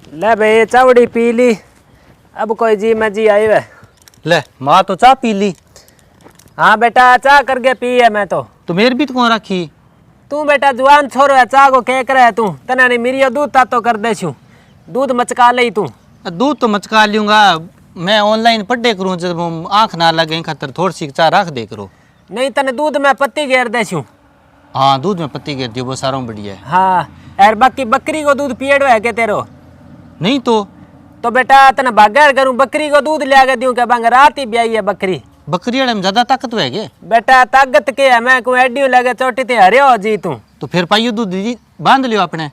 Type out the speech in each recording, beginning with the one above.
ले भाई चावड़ी पी ली। अब कोई जी मैं जी आई वे। ले माँ तो चाह पी ली। हाँ बेटा चाह करके पी है मैं तो मेरी भी तो कौन रखी। तू बेटा जवान छोरो है चाह को कह करे तू तना नहीं मेरी दूध तातो कर दे छू दूध मचका ले तू। दूध तो मचका लूंगा मैं ऑनलाइन पढ़े करूँ जब आँख ना लगे खातर थोड़ी सी चाह रख दे करो। नहीं तने दूध में पत्ती घेर दे छू। हाँ दूध में पत्ती घेर दियो वो सारों बढ़िया है। हाँ यार बाकी बकरी को दूध पिएड़ो है के तेरो नहीं तो बेटा तने बागर करूँ बकरी को दूध लिया के दूं क्या बंग रात ही ब्याई है बकरी। बकरी वाले में ज्यादा ताकत है के बेटा ताकत के है मैं कोई एडियो लगे चोटी ते हरे हो जी तू तो फिर पाइयो दूध दीदी बांध लियो अपने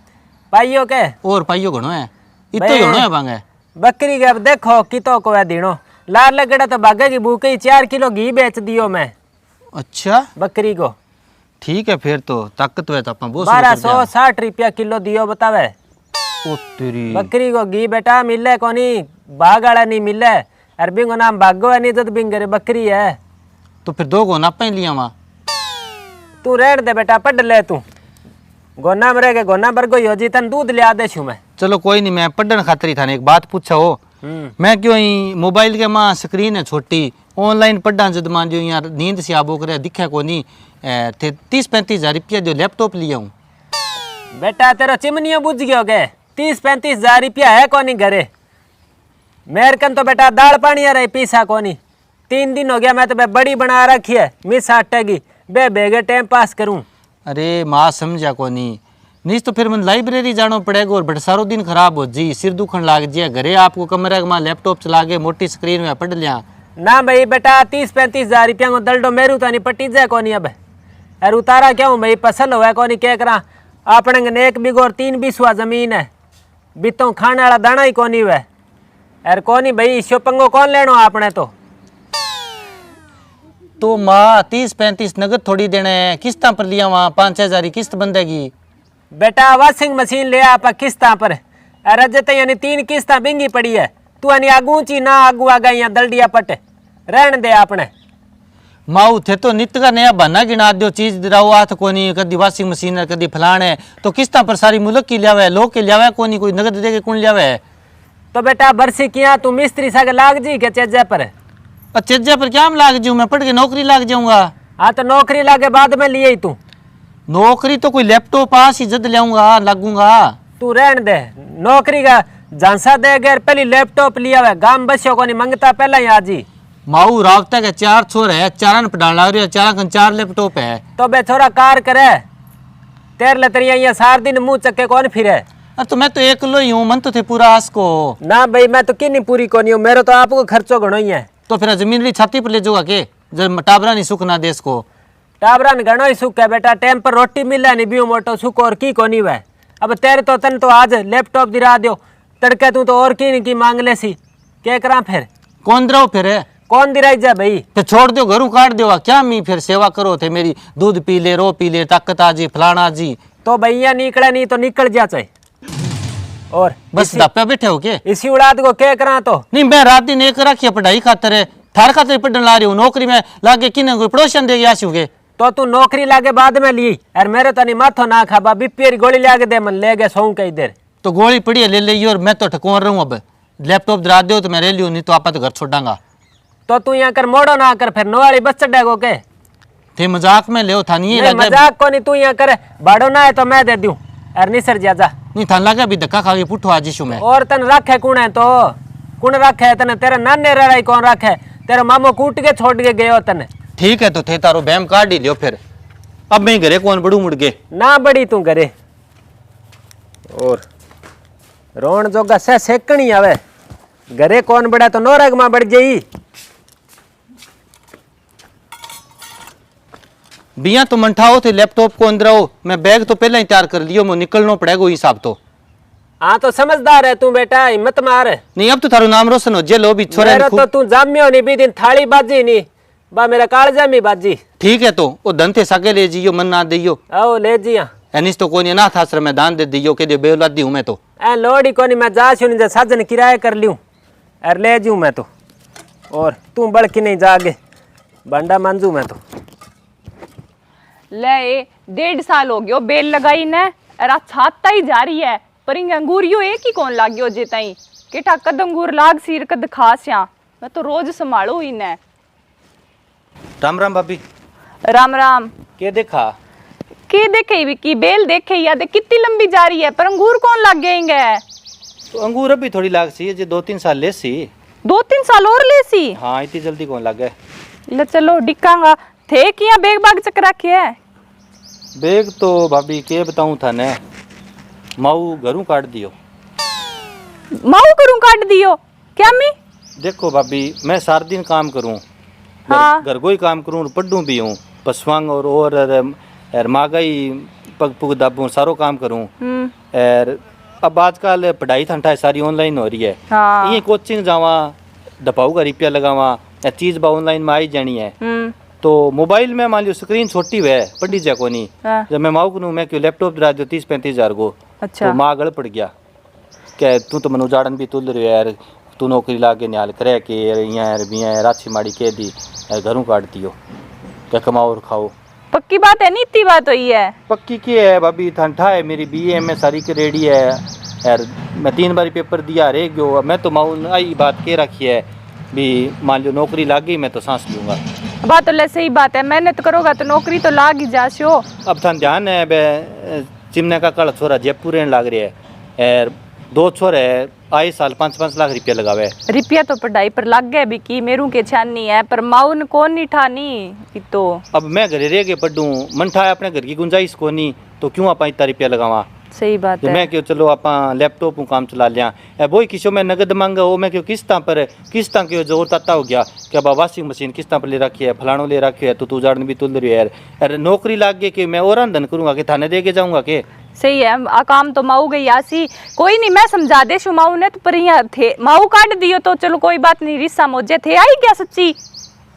पाइयो के और पाइयो घणो है इतो ही घणो है बांगे बकरी के अब देखो कितो को है दीनो लाल लगड़ा तो बागे की भूखे ही 4 किलो घी बेच दियो मैं। अच्छा बकरी को ठीक है फिर तो ताकत है तो अपन बहुत 1260 रुपया किलो दियो बतावे। ओ तेरी बकरी को घी बेटा मिले कोनी बाग वाला नहीं मिले अरबी को नाम भागो है नहीं तो बिंगरे बकरी है। तो फिर 2 गोना पे लिया वहाँ तू रेड़ दे बेटा पढ़ ले तू गोना मरे के गोना बरगो हो जी तन दूध लिया दे छू मैं। चलो कोई नहीं मैं पढ़ने खातिर था एक बात पूछा हो मैं क्यों ही मोबाइल के माँ स्क्रीन है छोटी ऑनलाइन पढ़ा जद मान जो यार नींद से आबो करे दिखा को नहीं 30-35 हज़ार रुपया जो लैपटॉप लिया हूँ। बेटा तेरा चिमनिया बुझ गयो के 30-35 हज़ार रुपया है कोनी घरे मेरे कन तो बेटा दाल पानी आ रही पीसा कोनी 3 दिन हो गया मैं तो बड़ी बना रखी है मिस आटेगी बे बेगे टाइम पास करूं। अरे माँ समझा को नहीं तो फिर मन लाइब्रेरी जाना पड़ेगा और बट सारो दिन खराब हो जी सिर दुखन लाग जी घरे आपको कमरे में लैपटॉप चला के मोटी स्क्रीन में पढ़ लिया ना भाई बेटा 30-35 हज़ार रुपया को दलडो मेरू तो नहीं पट्टी जाए कोनी अब अरे उतारा क्यों भाई फसल हुआ कोनी क्या करा अपने ने 1 बीघो और 3 बीसवा जमीन है बीतों खाने वाला दाना ही कोनी हुआ अरे कोनी भाई शोपंगो कौन लेनो आपने तो माँ 30-35 नगद थोड़ी देने हैं किस्ता पर लिया वहाँ 5-6 हज़ार की किस्त बंदेगी। बेटा वॉशिंग मशीन ले आप किस्ता पर अरे जत यानी 3 किस्ता बिंगी पड़ी है तू यानी आगू ची ना आगू आ गई दलडिया पट रहन दे आपने। माऊ थे तो नित्य का नया बहाना गिना दो चीज दिराओ हाथ कोनी कदी वॉशिंग मशीन है कदी फलाने तो किस्ता पर सारी मुल्क की लियावे लोग के लियावे कोनी कोई नगद दे के कौन लियावे। तो बेटा बरसी किया तू मिस्त्री सा लाग जी के चेजे पर चेजा पर क्या लाग जाऊँ मैं पढ़ के नौकरी लाग जाऊंगा। हाँ तो नौकरी लागे बाद में लिए तू नौकरी तो कोई लैपटॉप पास ही जद लाऊंगा लगूंगा। तू रहन दे नौकरी का झांसा दे गैर पहली लैपटॉप लिया हुआ गांव बस्यो को नहीं मंगता पहला ही आज ही। माऊ रावता के 4 छोर है 4 पढ़ाने लग रही है 4 लैपटॉप है तो बे छोरा कार करे तेर लतरिया ये सार दिन मुंह चक्के कौन फिरे। अरे तो मैं तो एकलो ही हूँ मन तो थे पूरा आस को ना भाई मैं तो किन्नी पूरी कोनी हूँ मेरे तो आपको खर्चो घणो ही है। तो फिर जमीन ली छाती पर ले जाओगा के जब टाबरा नहीं सुख ना देश को टाबरा ने घणो ही सुख है बेटा टाइम पर रोटी मिले नहीं बियो मोटो सुख और की कोनी वह अब तेरे तो तन तो आज लैपटॉप दिरा दो तड़के तू तो और की मांग ले सी क्या करा फिर कौन दिराओ फिर कौन दिराई जा भाई फिर छोड़ दो घरों काट दो क्या मी फिर सेवा करो थे मेरी दूध पी ले रो पी ले ताकत आ जी फलाना जी तो भैया निकले नहीं तो निकल जा चाहे और बस दप्पे बैठे हो के इसी उड़ाद को क्या करा तो नहीं मैं रात दिन एक रखी पढ़ाई खातर है थार खातर पढ़ने ला रही हूँ नौकरी में लागे किन कोई पड़ोसन दे गया तो तू नौकरी लागे बाद में ली और मेरे तो नहीं माथो ना खा बीपी गोली लागे दे मन ले गए सौ कई देर तो गोली पड़ी है ले ली और मैं तो ठकोर रहा हूँ अब लैपटॉप दिला दो तो मैं ले लियो नहीं तो आप घर छोड़ांगा। तो तू यहाँ कर मोड़ो ना कर फिर नोवाली बस चढ़ेगो के थे मजाक में ले था नहीं मजाक को नहीं तू यहाँ करे बाड़ो ना है तो मैं दे दूं और नहीं सर जा नहीं थान लगा भी धक्का खा के पुठो आज शू में और तन रखे कौन है तो कौन रखे है तने तेरा नाने रड़ाई कौन रखे तेरा मामो कूट के छोड़ के गए हो तने। ठीक है तो थे तारो बैम काट ही लियो फिर अब मैं घरे कौन बड़ू मुड़ के ना बड़ी तू घरे और रोन जोगा से सेकनी आवे घरे कौन बड़ा तो नौरग मां बढ़ गई बिया तो मंठाओ थे लैपटॉप को अंदर आओ मैं बैग तो पहले ही तैयार कर लियो मैं निकलना पड़ेगा हिसाब तो। हाँ तो समझदार है तू बेटा हिम्मत मार नहीं अब तो थारो नाम रोशन हो जे लो भी छोरे तो तू जामियो नहीं भी दिन थाली बाजी नहीं बा मेरा काल जामी बाजी। ठीक है तो वो धन थे सके ले जियो मन ना दियो आओ ले जिया एनिस तो कोनी अनाथ आश्रम में दान दे दियो के दे बेौलादी हूं मैं तो ए लोड़ी कोनी मैं जा सुन जा साजन किराया कर लियूं और ले जूं मैं तो और तू बड़ की नहीं जागे बंडा मांजू मैं तो ले 1.5 साल हो गयो बेल लगाई ने अरा छाता ही जा रही है पर इंग अंगूरियो एक ही कौन लाग गयो जे ताई केठा कद अंगूर लाग सिर कद खास्या मैं तो रोज संभालू इन्हें। राम राम भाभी। राम राम। के देखा? के देखे विकी बेल देखे या दे कितनी लंबी जा रही है पर अंगूर कौन लाग गएंगे? तो अंगूर अभी थोड़ी लाग सी है, जे 2-3 साल ले सी। 2-3 साल और ले सी? हाँ इतनी जल्दी कौन लागे। ले चलो डिकांगा थे किया बेग बाग चक रखे है। बेग तो भाभी के बताऊं था ने, माऊ घरों काट दियो। माऊ करूं काट दियो क्या मी? देखो भाभी मैं सारा दिन काम करूं, हाँ। घर को ही काम करूं, पढ़ूं भी हूं, पशुआंग और मागाई पग पुग दाबूं, सारो काम करूं। और अब आजकल पढ़ाई ठंडा सारी ऑनलाइन हो रही है। हाँ। ये कोचिंग जावा, दपाऊ का रुपया लगावा, या चीज बा ऑनलाइन में आई जानी है। तो मोबाइल में मान लियो स्क्रीन छोटी है, पढ़ी जा कोनी। हाँ। जब मैं माऊ को मैं क्यों लैपटॉप दिला दो 30-35 हजार को। अच्छा। तो माँ गल पड़ गया क्या तू तो मनु उजाड़न भी तुल रही यार, तू नौकरी लागे न्याल करे के यार बिया राछी माड़ी कह दी घरों काट दियो, क्या कमाओ और खाओ। पक्की बात है नीति बात हुई है। पक्की की है भाभी, ठंडा है मेरी BA में सारी की रेडी है यार, मैं 3 बार पेपर दिया रह गयो। मैं तो माऊ आई बात के रखी है भी मान लो नौकरी लाग गई मैं तो सांस लूंगा। बात तो ले सही बात है, मेहनत करोगा तो नौकरी तो लाग ही जाशो। अब थान ध्यान है बे चिमने का कल छोरा जयपुर रहने लाग रहा है और 2 छोरे आए साल 5-5 लाख रुपया लगावे। रुपया तो पढ़ाई पर लग गए भी की मेरू के छानी है पर माउन कौन नहीं ठानी तो। अब मैं घरे रह के पढ़ूं, मन ठा अपने घर की गुंजाइश को नहीं तो क्यों आप इतना रुपया लगावा। सही बात है। मैं क्यों चलो आप लैपटॉप काम चला लिया, वो किसो मैं नगद मांगा वो मैं क्यों किस्तां पर किस्तां क्यों जोर ताता हो गया क्या वाशिंग मशीन किस्तां पर ले रखी है, फलाणो ले रखी है, तो जाड़न भी तुल रही है यार। नौकरी लाग गई कि मैं और आंदन करूंगा कि थाने दे के जाऊंगा के। सही है आ काम तो माऊ गई आसी, कोई नहीं मैं समझा दे शु माऊ ने तो पर यहाँ थे माऊ काट दियो तो चलो कोई बात नहीं, रिश्ता मोजे थे आई क्या सच्ची।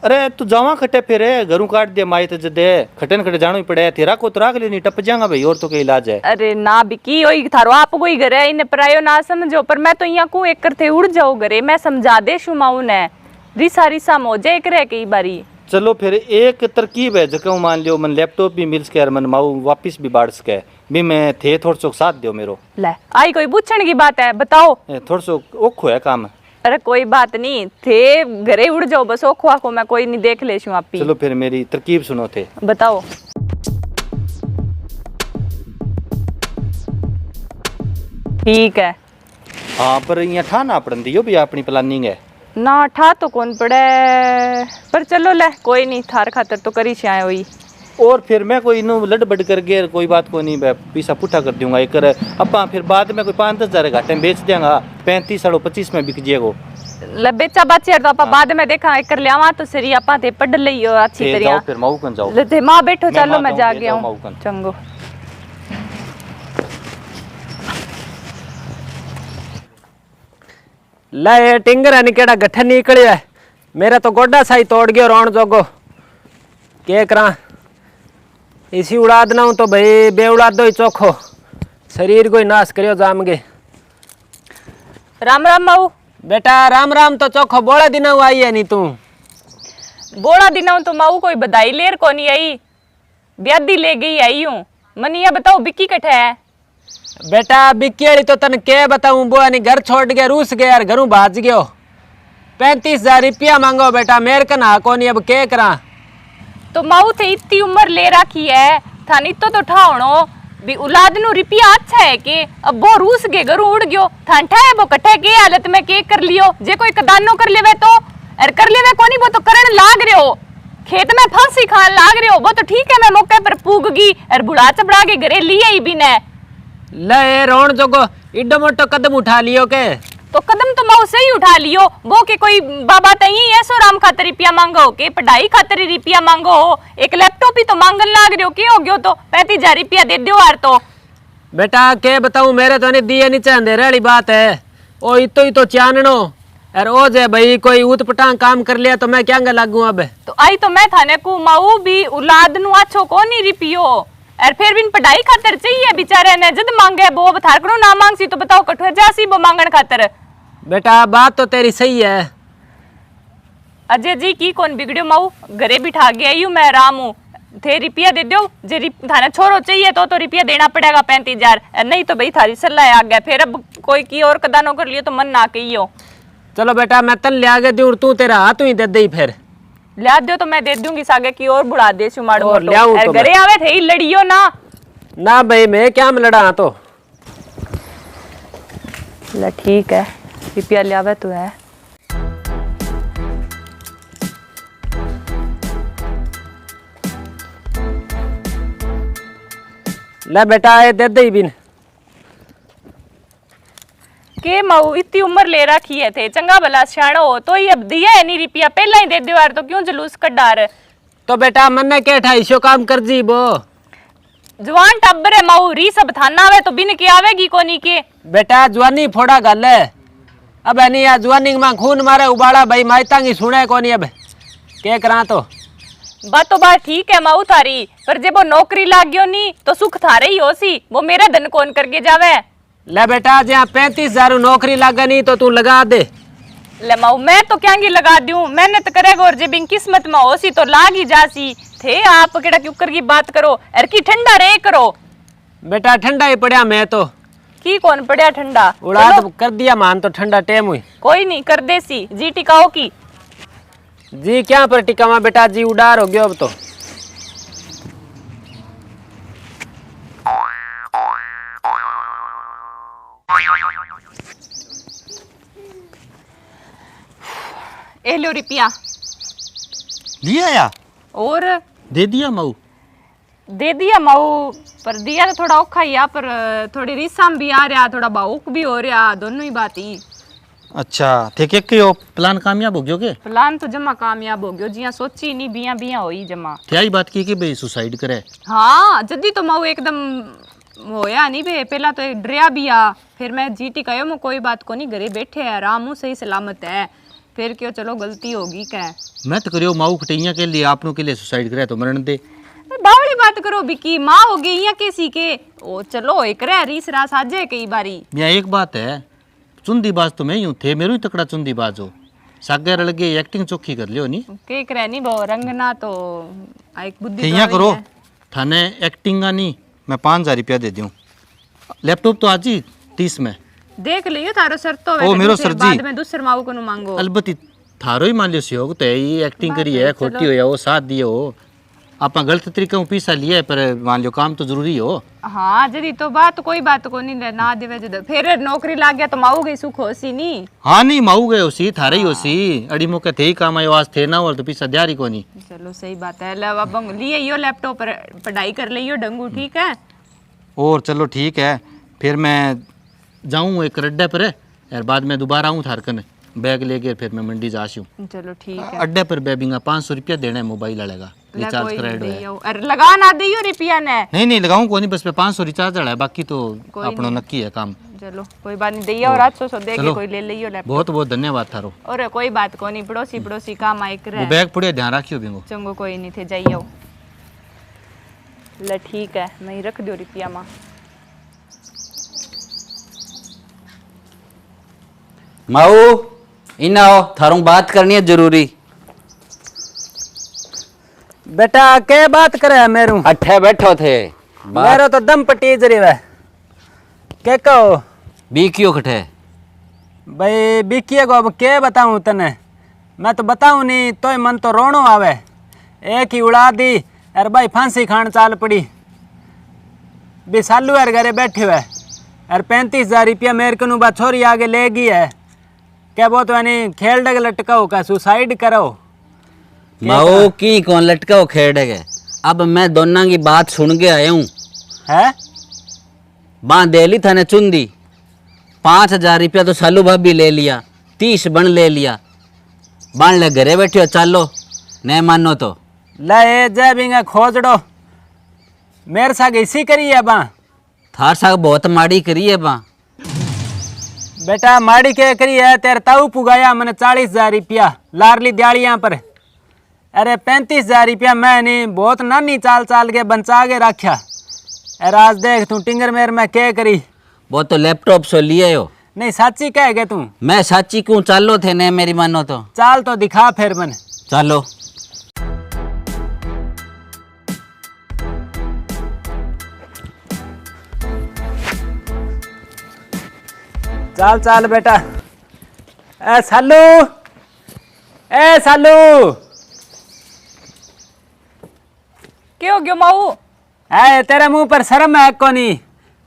अरे तू जावा खटे फिर घरों काट दिया माई तो जदे खटन खटे जानो ही पड़े, तेरा को तो राख ले नहीं टप जाएगा भाई, और तो क्या इलाज है। अरे ना बिकी ओई थारो आप कोई घरे इन्हें परायो ना समझो, पर मैं तो यहाँ को एक करते उड़ जाओ घरे, मैं समझा दे शु माऊ ने रिसा रिसा मोजे एक रह कई बारी। चलो फिर एक तरकीब है जको मान लियो मन लैपटॉप भी मिल सके मन माऊ वापिस भी बाढ़ सके भी मैं थे थोड़ा सो साथ दियो मेरो। ले आई कोई पूछने की बात है बताओ। थोड़ा सो ओखो है काम। अरे कोई बात नहीं थे घरे उड़ जाओ बस ओखो आखो मैं कोई नहीं देख ले शू आप ही। चलो फिर मेरी तरकीब सुनो थे। बताओ। ठीक है। हाँ पर यहाँ ठा ना पड़न दियो भी अपनी प्लानिंग है ना ठा तो कौन पड़े पर चलो ले कोई नहीं थार खातर तो करी शाय हुई। और फिर मैं कोई इनू लड़ बड़ कर गया कोई बात को नहीं, मैं पैसा पुठा कर दूंगा एक अपा फिर बाद में कोई 5-10 हजार घाटे में बेच देंगा 35-25 में बिक जाएगो। ले बेचा बाची तो आप बाद में देखा एक कर लिया तो सरी आपा थे पढ़ लियो अच्छी तरह। जाओ फिर माऊ कन जाओ। ले मां बैठो चलो मैं जा गया हूं चंगो। ले टिंगर निकेड़ा गठन निकलियो है, मेरा तो गोडा साई तोड़ गयो रोण जोगो के करा। इसी उड़ाद ना हूं तो भाई बे उड़ाद दो ही चोखो शरीर को ही नाश करियो जाम गे। राम राम माऊ। बेटा राम राम तो चोखो बोले दिन आई है नी तू। बोला दिन तो माऊ कोई बधाई लेर को नहीं आई, ब्यादी ले गई आई हूँ। मन ये बताओ बिक्की कठे है। बेटा बिक्की वाली तो तन के बताऊं बुआ नहीं घर छोड़ के रूस गया यार, घरों भाज गयो 35,000 रुपया मांगो बेटा मेरे कन हा को नहीं अब के करा। तो माऊ थे इतनी उम्र ले रखी है थानी तो ठावणो भी औलाद नु रुपया अच्छा है के अब वो रूस के घरों उड़ गयो थान है वो कटे के हालत में के कर लियो जे कोई कदानो कर लेवे तो अर कर लेवे कोनी वो तो करण लाग रहे हो खेत में फांसी खान लाग रहे हो वो तो ठीक है मैं मौके पर पूगगी अर बुढ़ा चबड़ा के घरे लिए ही भी ने। ले रोण जोगो इड्डो मोटो कदम उठा लियो के तो कदम तो माऊ सही उठा लियो वो के कोई बाबा तई ऐसो राम खातर रुपया मांगो के पढ़ाई खातर रुपया मांगो एक लैपटॉप ही तो मांगन लाग रहे हो के हो गयो तो 35,000 रुपया दे दो यार। तो बेटा के बताऊं मेरे तो नहीं दिए नहीं चाहते वाली बात है ओ इतो ही तो चाननो अरे ओ जे भाई कोई उतपटांग काम कर लिया तो मैं क्या लागू अब। तो आई तो मैं थाने को माऊ भी औलाद नु अच्छो को नहीं रिपियो और फिर भी पढ़ाई खातर चाहिए बेचारे ने जद मांगे वो थार करो ना मांगसी तो बताओ कठुआ जासी वो मांगन खातर। बेटा बात तो तेरी सही है। अजय जी की कौन बिगड़ियो माऊ घरे बिठा के आई हूँ मैं आराम हूँ थे रुपया दे दो, जे थाने छोरो चाहिए तो रुपया देना पड़ेगा 35,000, नहीं तो भाई थारी सलाह आ गया। फिर अब कोई की और कदानो कर लियो तो मन ना कहियो। चलो बेटा मैं तन ले आगे दूर, तू तेरा हाथ ही दे दे फिर लिया दो तो मैं दे दूंगी, सागे की और बुढ़ा दे माड़ और लियाऊं तो घरे आवे थे ही लड़ियो ना भाई मैं क्या में लड़ा तो। ले ठीक है, रुपया लियावे तो है। ले बेटा ये दे दे ही बिन के मऊ इतनी उम्र ले रखी है थे, चंगा भला सियाणो हो तो ही अब दिया है नहीं रुपया, पहला ही दे दो यार, तो क्यों जलूस कड्डा रे। तो बेटा मन के 250 काम कर जी बो। जवान टब्बर है मऊ, री सब थाना आवे तो बिन के आवेगी कोनी के। बेटा जवानी फोड़ा गल है, अब है नहीं यार जवानी में खून मारे उबाड़ा भाई मायतांगी सुने कोनी अब के करा तो। बात तो बात ठीक है मऊ थारी, पर जब वो नौकरी लाग गयो नी तो सुख थारे ही हो सी, वो मेरा धन कौन करके जावे। ले बेटा जहाँ 35,000 नौकरी लागे नहीं तो तू लगा दे। ले मऊ मैं तो क्या लगा दूं, मेहनत करेगा और जब किस्मत में हो सी तो लाग ही जासी थे। आप केड़ा क्यूकर की बात करो, अर की ठंडा रे करो। बेटा ठंडा ही पड़ा मैं तो की कौन पड़ा ठंडा, उड़ा तो कर दिया मान तो ठंडा टेम हुई। कोई नहीं कर देसी जी टिकाओ की। जी क्या पर टिकावा बेटा, जी उडार हो गयो अब तो। ए लो रुपया लिया या और दे दिया मऊ। दे दिया मऊ, पर दिया तो थोड़ा औखा ही आ, पर थोड़ी रिसाम भी आ रहा, थोड़ा भावुक भी हो रहा, दोनों ही बात ही। अच्छा ठीक है कि प्लान कामयाब हो गयो के? प्लान तो जमा कामयाब हो गयो, जिया सोची नहीं बिया बिया होई जमा। क्या ही बात की कि भाई सुसाइड करे? हाँ जदी तो मऊ एकदम होया नहीं बे, पहला तो डरिया भी आ, फिर मैं जीटी कहो मैं कोई बात को नहीं, घरे बैठे है आराम हूँ सही सलामत है, फिर क्यों चलो गलती होगी क्या। मैं तो करियो माऊ कटैया के लिए आपनों के लिए सुसाइड करे तो मरण दे। बावली बात करो बिकी, माँ हो गई या कैसी के ओ चलो एक रे रीस रास आजे कई बारी। यहाँ एक बात है, चुंदीबाज तो मैं यूं थे, मेरू ही तकड़ा चुंदीबाज हो, सागे रल गए एक्टिंग चोखी कर लियो नी के करे नहीं वो रंगना तो एक बुद्धि तो करो थाने एक्टिंग नहीं, मैं 5,000 रुपया दे दूं। लैपटॉप तो आज ही 30 में देख लियो थारो सर तो ओ मेरो सर जी बाद में दूसर माऊ को मांगो। अलबत्ती थारो ही मान लियो सहयोग तो ये एक्टिंग करी है, खोटी हो या वो साथ दिए हो, आप गलत तरीका पैसा लिए पर मान लियो काम तो जरूरी हो। हाँ जदी तो बात कोई बात को नहीं ना देवे जद फिर नौकरी लाग गया तो माऊ गई सुख होसी नी। हाँ नहीं माऊ गए होसी थारे ही होसी, अड़ी मौके थे ही काम आयो आज थे ना और तो पैसा दियारी को नहीं। चलो सही बात है, ले अब लिए यो लैपटॉप पर पढ़ाई कर लियो डंगू ठीक है। और चलो ठीक है, फिर मैं जाऊँ एक अड्डे पर यार, बाद में दोबारा आऊँ थार कने बैग लेके फिर मैं मंडी जासी हूँ। चलो ठीक है, अड्डे पर बेबिंगा 500 रुपया देना है मोबाइल वाले का, रिचार्ज कराइडो है। अरे लगा ना दियो रुपया ने। नहीं लगाऊं को नहीं, बस पे 500 रिचार्ज वाला है, बाकी तो अपनो नक्की है काम। चलो कोई बात नहीं दिया और 800 दे के कोई ले लियो लैपटॉप। बहुत बहुत धन्यवाद थारो। और कोई बात को नहीं, पड़ोसी पड़ोसी काम आए करे। वो बैग पड़े ध्यान रखियो बिंगो। चंगो कोई नहीं थे जाइयो। ले ठीक है मैं ही रख दियो रुपया मां। माऊ इना आओ, थारों बात करनी है जरूरी। बेटा के बात करे मेरू? अठे बैठो थे मेरा तो दम पटीज रही है, के कहो बी क्यों कठे? भाई बिकिए को अब के बताऊं तने, मैं तो बताऊं नहीं तो मन तो रोनो आवे। एक ही उड़ा दी अरे भाई फांसी खान चाल पड़ी, बिसालू यार घरे बैठे हुए अरे 35,000 रुपया मेरे को बा छोरी आगे ले गई है, क्या बहुत यानी खेल डग लटकाओ का सुसाइड करो। माओ की कौन लटका खेड़ गए, अब मैं दोनों की बात सुन के आया हूँ है। बाँ दे ली थाने चुंदी, 5,000 रुपया तो सालू भाभी ले लिया, 30 बन ले लिया, बाण ले घरे बैठे हो चालो नहीं मानो तो ले जय बिंगा खोजड़ो मेरे साथ इसी करी है बा। थार साग बहुत माड़ी करी है बा। बेटा माड़ी के करी है तेरे ताऊ पुगाया मैंने 40,000 रुपया लारली दियाड़ियाँ पर, अरे 35,000 रुपया मैं नहीं बहुत नानी चाल चाल के बचा के रखा। अरे आज देख तू टिंगर मेर में क्या करी। वो तो लैपटॉप सो लिए हो। नहीं सच्ची कह गए तू? मैं सच्ची क्यों, चालो थे ने मेरी मानो तो चाल तो दिखा फिर मन। चलो चाल चाल बेटा। ए सालू, ए सालू, क्या हो गयो माऊ? ए तेरे मुंह पर शर्म है कोनी?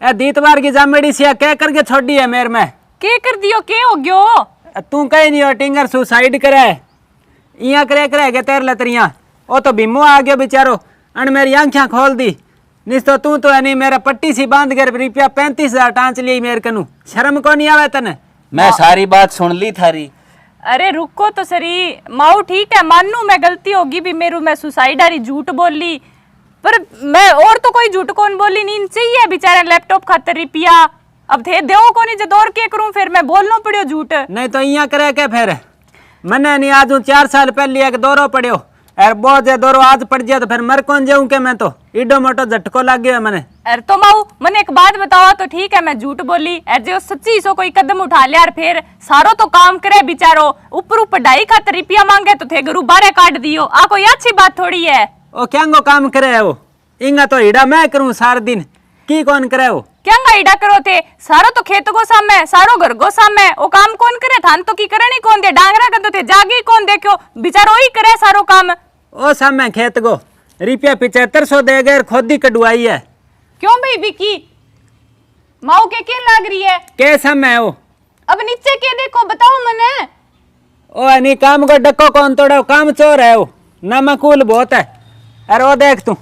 ए दीतवार की जामेड़ी सिया क्या करके छोड़ी है मेरे में? के कर दियो, के हो गयो? तू कहीं नहीं हो टिंगर सुसाइड करे इया करे करे के तेर लतरिया। ओ तो भीमो आ गयो बेचारो, अन मेरी आंखें खोल दी। निस तो तू तो है नहीं मेरा पट्टी सी बांध कर रुपया 35,000 टांच ली मेरे कनु। शर्म को नहीं आवे तने? मैं सारी बात सुन ली थारी। अरे रुको तो सरी माऊ, ठीक है मानू मैं गलती होगी भी मेरू, मैं सुसाइड आरी झूठ बोली, पर मैं और तो कोई झूठ कौन बोली नहीं। चाहिए बेचारे लैपटॉप खातर रुपया, अब थे दो को नहीं जो दौड़ के करूं, फिर मैं बोलना पड़ियो झूठ। नहीं तो इया करे के फिर मने नहीं आज 4 साल पहले एक दौरो पड़ियो और बहुत जे दौरो आज पड़ जाए तो फिर मर कौन जाऊं के? मैं तो इडो मोटो झटको लग गयो मने। अरे तो माऊ मने एक बात बताओ तो ठीक है मैं झूठ बोली, अरे जो सच्ची सो कोई कदम उठा लिया और फिर सारो तो काम करे बेचारो, ऊपर पढ़ाई खातर रुपया मांगे तो थे गुरु बारे काट दियो, आ कोई अच्छी बात थोड़ी है। ओ क्यांगो काम करे है वो? इंगा तो हिडा मैं करूं सारा दिन, की कौन करे वो? क्या गाइडा करो थे? सारो तो खेत को सामे, सारो घर को सामे, वो काम कौन करे? थान तो की करे नहीं कौन दे, डांगरा कर दो थे जागे ही कौन देखो, बेचारो ही करे सारो काम। ओ सामे खेत को रुपया 7500 दे गए खोदी कटवाई है। क्यों भाई बिकी माऊ के लाग रही है? के सामे वो? अब नीचे के देखो बताओ मने। ओ नहीं काम को डक्को कौन तोड़े, काम चोर है वो, नमकूल बहुत है। अरे वो देख तू,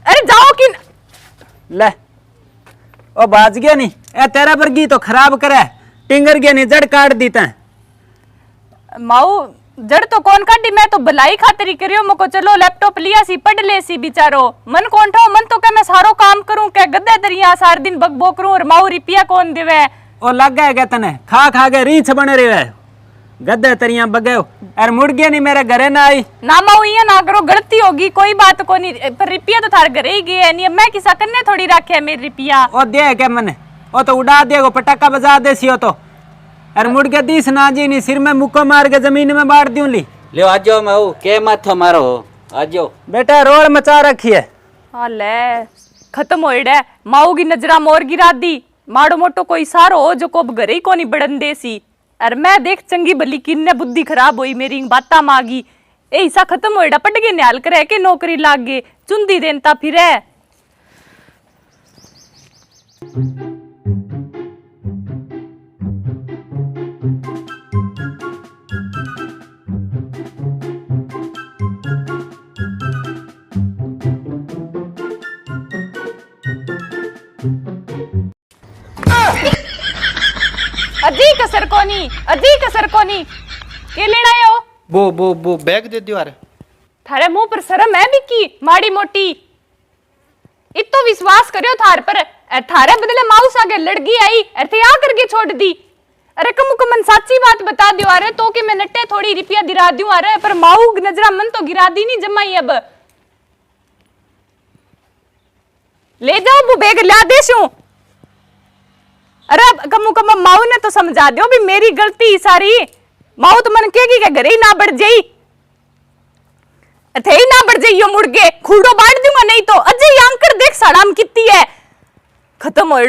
अरे जाओ कि ले ओ बाज गया नहीं, ए तेरा बर्गी तो खराब करे, टिंगर गया नहीं जड़ काट दी तैं। माऊ जड़ तो कौन काटी, मैं तो भलाई खातिर ही करियो, मको चलो लैपटॉप लिया सी पढ़ ले सी बेचारो, मन कौन ठो मन तो क्या मैं सारो काम करूं क्या गद्दे तरिया सार दिन बकबो करूं और माऊ रुपया कौन देवे? ओ लग गए क्या तने? खा खा के रीछ बने रहे गद्दे तरिया बगे और मुड़ गया नहीं मेरे घरे ना आई। ना माऊ ये ना करो, गलती होगी कोई बात को नहीं, पर रुपया तो थार घरे ही गया नहीं, मैं किसा करने थोड़ी रखे मेरे रुपया। ओ दे क्या मने? ओ तो उड़ा देगो, पटाखा बजा दे सी हो तो, और मुड़ के दिस ना जी नहीं, सिर में मुक्को मार के जमीन में बांट दूं ली। ले आ जाओ माऊ, के माथो मारो आ जाओ। बेटा रोड मचा रखी है। ले खत्म हो इड़े, माऊ की नजरा मोर गिरा दी, माड़ो मोटो कोई सारो हो जो को घरे ही को नहीं बढ़न दे सी, और मैं देख चंगी भली किन्ने बुद्धि खराब हुई मेरी बाता मांगी, ए हिस्सा खत्म हो इड़ा पट के न्याल करे के नौकरी लाग गे चुंदी देनता फिर है। अजी कसर कोनी के लेना है वो बैग दे दियो यार। थारे मुंह पर शर्म है बिकी माड़ी मोटी, इतो विश्वास करियो थार पर, थारे बदले माउस आगे लड़की आई अरे आ करके छोड़ दी। अरे कम मन साची बात बता दियो अरे तो कि मैं नट्टे थोड़ी रुपया दिरा दूं अरे, पर माऊ नजरा मन तो गिरा दी नहीं जमाई। अब ले जाओ वो बैग ला देशू। अरे कम माऊ ने तो समझा दियो भी मेरी गलती सारी, माऊ तो मन कहेगी कि घरे ही ना बढ़ जाई, थे ही ना बढ़ जाइयो मुड़ के खूड़ो बांट दूंगा नहीं तो। अजय यांकर देख सड़ाम कितनी है, खत्म हो